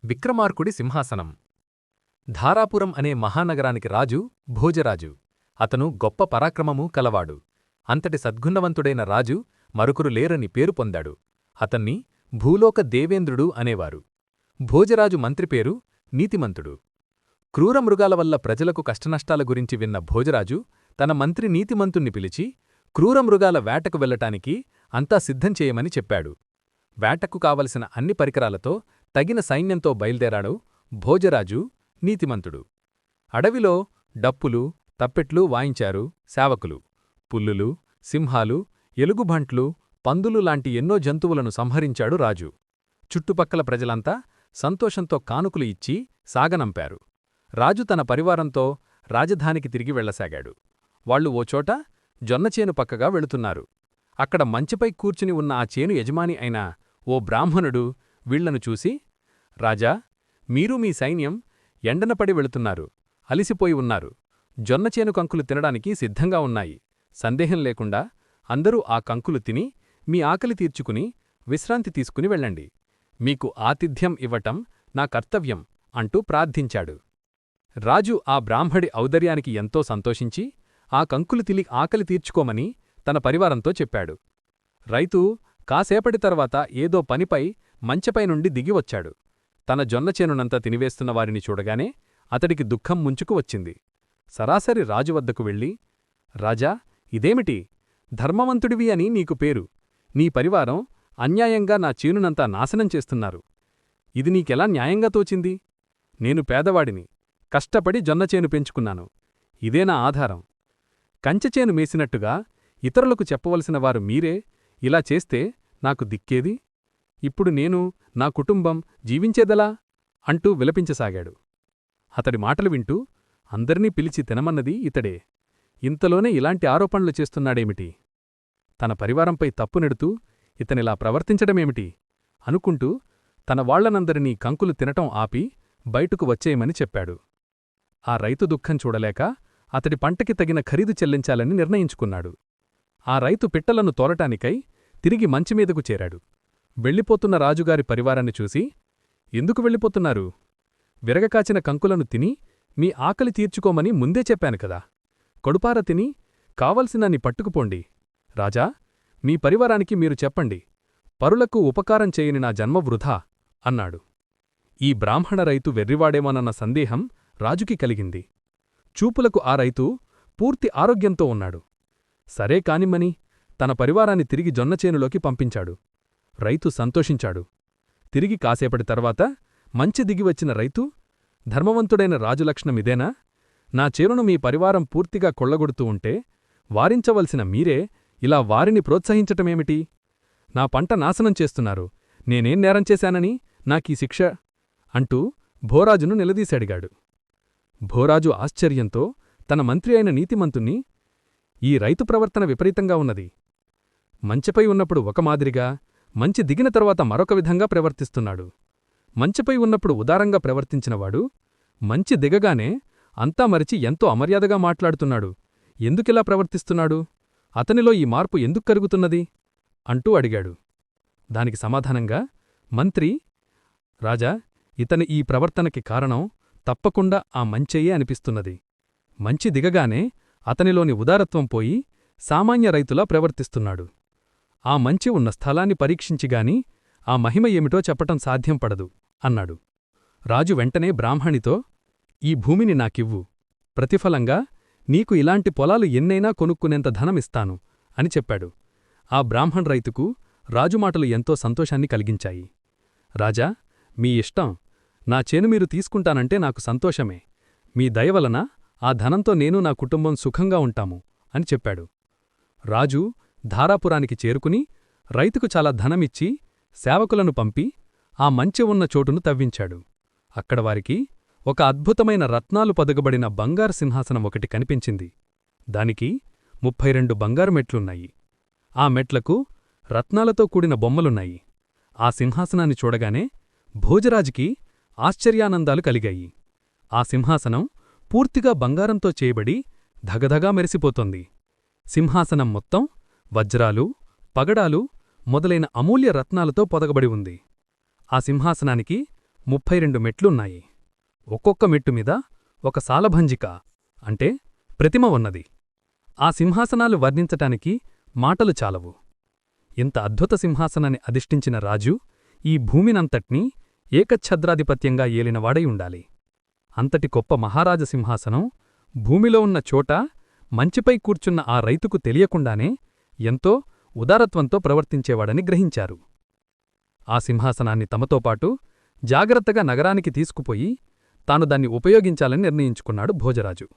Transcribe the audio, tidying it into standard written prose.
విక్రమార్కుడి సింహాసనం. ధారాపురం అనే మహానగరానికి రాజు భోజరాజు. అతను గొప్ప పరాక్రమము కలవాడు. అంతటి సద్గుణవంతుడైన రాజు మరొకరు లేరని పేరు పొందాడు. అతన్ని భూలోక దేవేంద్రుడు అనేవారు. భోజరాజు మంత్రిపేరు నీతిమంతుడు. క్రూరమృగాల వల్ల ప్రజలకు కష్టనష్టాల గురించి విన్న భోజరాజు తన మంత్రి నీతిమంతుణ్ణి పిలిచి క్రూరమృగాల వేటకు వెళ్లటానికి అంతా సిద్ధం చేయమని చెప్పాడు. వేటకు కావలసిన అన్ని పరికరాలతో తగిన సైన్యంతో బయల్దేరాడు భోజరాజు నీతిమంతుడు. అడవిలో డప్పులు తప్పెట్లు వాయించారు సేవకులు. పుల్లులు, సింహాలు, ఎలుగుబంట్లు, పందులు లాంటి ఎన్నో జంతువులను సంహరించాడు రాజు. చుట్టుపక్కల ప్రజలంతా సంతోషంతో కానుకలు ఇచ్చి సాగనంపారు. రాజు తన పరివారంతో రాజధానికి తిరిగి వెళ్లసాగాడు. వాళ్లు ఓ చోట జొన్నచేను పక్కగా వెళుతున్నారు. అక్కడ మంచెపై కూర్చుని ఉన్న ఆ చేను యజమాని అయిన ఓ బ్రాహ్మణుడు వీళ్లను చూసి, రాజా, మీరు మీ సైన్యం ఎండనపడి వెళుతున్నారు. అలిసిపోయి ఉన్నారు. జొన్నచేను కంకులు తినడానికి సిద్ధంగా ఉన్నాయి. సందేహం లేకుండా అందరూ ఆ కంకులు తిని మీ ఆకలి తీర్చుకుని విశ్రాంతి తీసుకుని వెళ్ళండి. మీకు ఆతిథ్యం ఇవ్వటం నా కర్తవ్యం అంటూ ప్రార్థించాడు. రాజు ఆ బ్రాహ్మడి ఔదర్యానికి ఎంతో సంతోషించి ఆ కంకులు తిని ఆకలి తీర్చుకోమని తన పరివారంతో చెప్పాడు. రైతు కాసేపటి తర్వాత ఏదో పనిపై మంచెపై నుండి దిగివచ్చాడు. తన జొన్నచేనునంతా తినివేస్తున్న వారిని చూడగానే అతడికి దుఃఖం ముంచుకు వచ్చింది. సరాసరి రాజు వద్దకు వెళ్ళి, రాజా, ఇదేమిటి? ధర్మవంతుడివి అని నీకు పేరు. నీ పరివారం అన్యాయంగా నా చేనునంతా నాశనం చేస్తున్నారు. ఇది నీకెలా న్యాయంగా తోచింది? నేను పేదవాడిని, కష్టపడి జొన్నచేను పెంచుకున్నాను. ఇదే నా ఆధారం. కంచెచేను మేసినట్టుగా ఇతరులకు చెప్పవలసిన వారు మీరే ఇలా చేస్తే నాకు దిక్కేది? ఇప్పుడు నేను, నా కుటుంబం జీవించేదెలా? అంటూ విలపించసాగాడు. అతడి మాటలు వింటూ అందర్నీ పిలిచి తినమన్నది ఇతడే. ఇంతలోనే ఇలాంటి ఆరోపణలు చేస్తున్నాడేమిటి? తన పరివారంపై తప్పునెడుతూ ఇతనిలా ప్రవర్తించడమేమిటి అనుకుంటూ తన వాళ్లనందరినీ కంకులు తినటం ఆపి బయటకు వచ్చేయమని చెప్పాడు. ఆ రైతు దుఃఖం చూడలేక అతడి పంటకి తగిన ఖరీదు చెల్లించాలని నిర్ణయించుకున్నాడు. ఆ రైతు పిట్టలను తోలటానికై తిరిగి మంచిమీదకు చేరాడు. వెళ్ళిపోతున్న రాజుగారి పరివారాన్ని చూసి, ఎందుకు వెళ్ళిపోతున్నారు? విరగకాచిన కంకులను తిని మీ ఆకలి తీర్చుకోమని ముందే చెప్పాను కదా. కడుపార తిని కావలసినన్ని పట్టుకుపోండి. రాజా, మీ పరివారానికి మీరు చెప్పండి, పరులకు ఉపకారం చేయని నా జన్మ వృధా అన్నాడు. ఈ బ్రాహ్మణ రైతు వెర్రివాడేమోనన్న సందేహం రాజుకి కలిగింది. చూపులకు ఆ రైతు పూర్తి ఆరోగ్యంతో ఉన్నాడు. సరే కానిమ్మని తన పరివారాన్ని తిరిగి జొన్నచేనులోకి పంపించాడు. రైతు సంతోషించాడు. తిరిగి కాసేపటి తర్వాత మంచి దిగివచ్చిన రైతు, ధర్మవంతుడైన రాజు లక్షణమిదేనా? నా చేనును మీ పరివారం పూర్తిగా కొళ్లగొడుతూ ఉంటే వారించవలసిన మీరే ఇలా వారిని ప్రోత్సహించటమేమిటి? నా పంట నాశనం చేస్తున్నారు. నేనేం నేరం చేశానని నాకీ శిక్ష? అంటూ భోరాజును నిలదీశాడిగాడు. భోరాజు ఆశ్చర్యంతో తన మంత్రి అయిన నీతిమంతుణ్ణి, ఈ రైతు ప్రవర్తన విపరీతంగా ఉన్నది. మంచెపై ఉన్నప్పుడు ఒక మాదిరిగా, మంచి దిగిన తరువాత మరొక విధంగా ప్రవర్తిస్తున్నాడు. మంచెపై ఉన్నప్పుడు ఉదారంగా ప్రవర్తించినవాడు మంచి దిగగానే అంతా మరిచి ఎంతో అమర్యాదగా మాట్లాడుతున్నాడు. ఎందుకిలా ప్రవర్తిస్తున్నాడు? అతనిలో ఈ మార్పు ఎందుకు కలుగుతున్నది? అంటూ అడిగాడు. దానికి సమాధానంగా మంత్రి, రాజా, ఇతని ఈ ప్రవర్తనకి కారణం తప్పకుండా ఆ మంచెయ్యే అనిపిస్తున్నది. మంచి దిగగానే అతనిలోని ఉదారత్వం పోయి సామాన్య రైతులా ప్రవర్తిస్తున్నాడు. ఆ మంచి ఉన్న స్థలాన్ని పరీక్షించిగాని ఆ మహిమ ఏమిటో చెప్పటం సాధ్యం పడదు అన్నాడు. రాజు వెంటనే బ్రాహ్మణితో, ఈ భూమిని నాకివ్వు. ప్రతిఫలంగా నీకు ఇలాంటి పొలాలు ఎన్నైనా కొనుక్కునేంత ధనమిస్తాను అని చెప్పాడు. ఆ బ్రాహ్మణ రైతుకు రాజుమాటలు ఎంతో సంతోషాన్ని కలిగించాయి. రాజా, మీ ఇష్టం. నా చేను మీరు తీసుకుంటానంటే నాకు సంతోషమే. మీ దయవలన ఆ ధనంతో నేను నా కుటుంబం సుఖంగా ఉంటాము అని చెప్పాడు. రాజు ధారాపురానికి చేరుకుని రైతుకు చాలా ధనమిచ్చి సేవకులను పంపి ఆ మంచె ఉన్న చోటును తవ్వించాడు. అక్కడ వారికి ఒక అద్భుతమైన రత్నాలు పొదగబడిన బంగారు సింహాసనం ఒకటి కనిపించింది. దానికి 32 బంగారు మెట్లున్నాయి. ఆ మెట్లకు రత్నాలతో కూడిన బొమ్మలున్నాయి. ఆ సింహాసనాన్ని చూడగానే భోజరాజుకి ఆశ్చర్యానందాలు కలిగాయి. ఆ సింహాసనం పూర్తిగా బంగారంతో చేయబడి ధగధగా మెరిసిపోతోంది. సింహాసనం మొత్తం వజ్రాలు, పగడాలు మొదలైన అమూల్య రత్నాలతో పొదగబడి ఉంది. ఆ సింహాసనానికి 32 మెట్లున్నాయి. ఒక్కొక్క మెట్టుమీద ఒక సాలభంజిక అంటే ప్రతిమ ఉన్నది. ఆ సింహాసనాలు వర్ణించటానికి మాటలు చాలవు. ఇంత అద్భుత సింహాసనాన్ని అధిష్ఠించిన రాజు ఈ భూమినంతట్నీ ఏకచ్ఛద్రాధిపత్యంగా ఏలినవాడై ఉండాలి. అంతటి గొప్ప మహారాజ సింహాసనం భూమిలో ఉన్న చోట మంచిపై కూర్చున్న ఆ రైతుకు తెలియకుండానే ఎంతో ఉదారత్వంతో ప్రవర్తించేవాడని గ్రహించారు. ఆ సింహాసనాన్ని తమతోపాటు జాగ్రత్తగా నగరానికి తీసుకుపోయి తాను దాన్ని ఉపయోగించాలని నిర్ణయించుకున్నాడు భోజరాజు.